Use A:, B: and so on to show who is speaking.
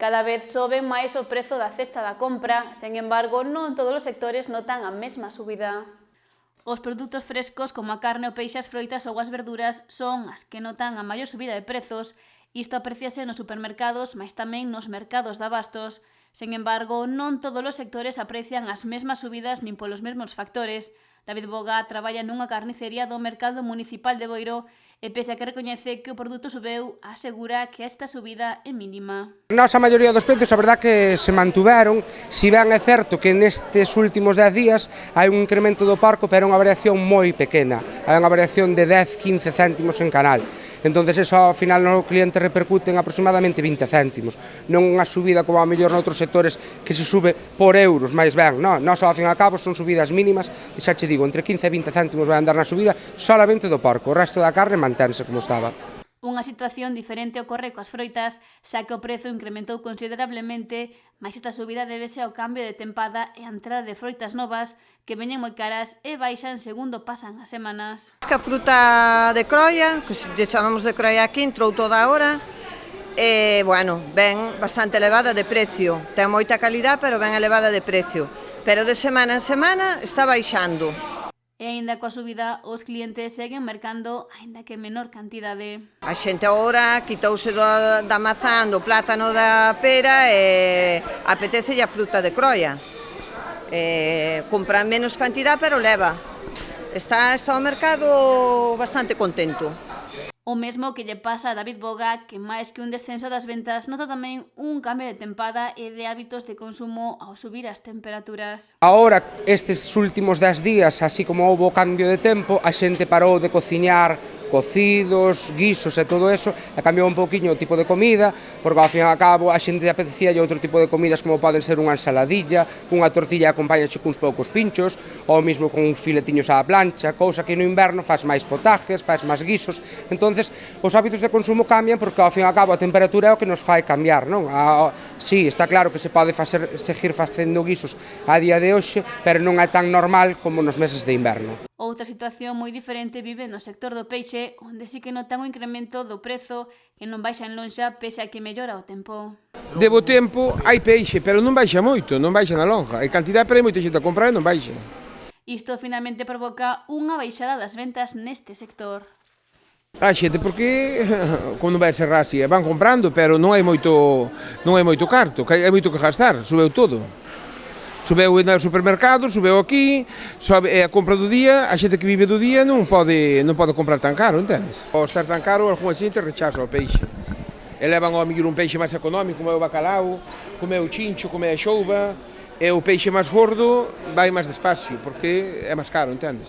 A: Cada vez sobe máis o prezo da cesta da compra, sen embargo, non todos os sectores notan a mesma subida. Os produtos frescos como a carne, o peixe, as froitas ou as verduras son as que notan a maior subida de prezos. Isto apreciase nos supermercados, mas tamén nos mercados de abastos. Sen embargo, non todos os sectores aprecian as mesmas subidas nin polos mesmos factores. David Boga traballa nunha carnicería do mercado municipal de Boiro e pese a que recoñece que o produto subeu, asegura que esta subida é mínima.
B: A maioría dos prezos, a verdad que se mantuveron, si ben é certo que nestes últimos 10 días hai un incremento do porco, pero é unha variación moi pequena, hai unha variación de 10-15 céntimos en canal. Entonces eso ao final no cliente repercute en aproximadamente 20 céntimos, non unha subida como a mellor noutros sectores que se sube por euros, máis ben, non, nós ao fin e ao cabo son subidas mínimas, e xa che digo, entre 15 e 20 céntimos vai andar na subida solamente do porco, o resto da carne mantense como estaba.
A: Unha situación diferente ocorre coas froitas, xa que o prezo incrementou considerablemente, mas esta subida débese ao cambio de tempada e a entrada de froitas novas que veñen moi caras e baixan segundo pasan as semanas.
C: A fruta de croia, que lle chamamos de croia aquí, entrou toda a hora, e, bueno, ben bastante elevada de precio. Ten moita calidad, pero ben elevada de precio. Pero de semana en semana está baixando.
A: E aínda coa subida, os clientes seguen mercando, aínda que en menor cantidade.
C: A xente agora quitouse da mazán, do plátano, da pera e apetece a fruta de croia. Compra menos cantidad, pero leva. Está o mercado bastante contento.
A: O mesmo que lle pasa a David Boga, que máis que un descenso das ventas, nota tamén un cambio de tempada e de hábitos de consumo ao subir as temperaturas.
B: Ahora, estes últimos 10 días, así como houve cambio de tempo, a xente parou de cociñar cocidos, guisos e todo eso, e cambiou un pouquiño o tipo de comida, porque ao fin e ao cabo a xente apetecía outro tipo de comidas como poden ser unha ensaladilla, unha tortilla acompañaxe cuns poucos pinchos, ou mesmo con uns filetiños á plancha, cousa que no inverno faz máis potajes, faz máis guisos. Entonces, os hábitos de consumo cambian porque ao fin e ao cabo a temperatura é o que nos fai cambiar, non? Sí, está claro que se pode seguir facendo guisos a día de hoxe, pero non é tan normal como nos meses de inverno.
A: Outra situación moi diferente vive no sector do peixe, onde sí que notan o incremento do prezo que non baixa en lonxa pese a que mellora o tempo.
D: De bo tempo hai peixe, pero non baixa moito, non baixa na lonja. E cantidade pero hai moita xente a comprar e non baixa.
A: Isto finalmente provoca unha baixada das ventas neste sector.
D: A xente porque, como non vai ser racia, van comprando, pero non hai moito carto, hai moito que gastar, subeu todo. Subeu no supermercado, subeu aquí, é a compra do día, a xente que vive do día non pode comprar tan caro, entendes? Ao estar tan caro, algunha xente rechaza o peixe. E levan ao mellor un peixe máis económico, como é o bacalao, como é o chincho, como é a xouba, e o peixe máis gordo vai máis despacio, porque é máis caro, entendes?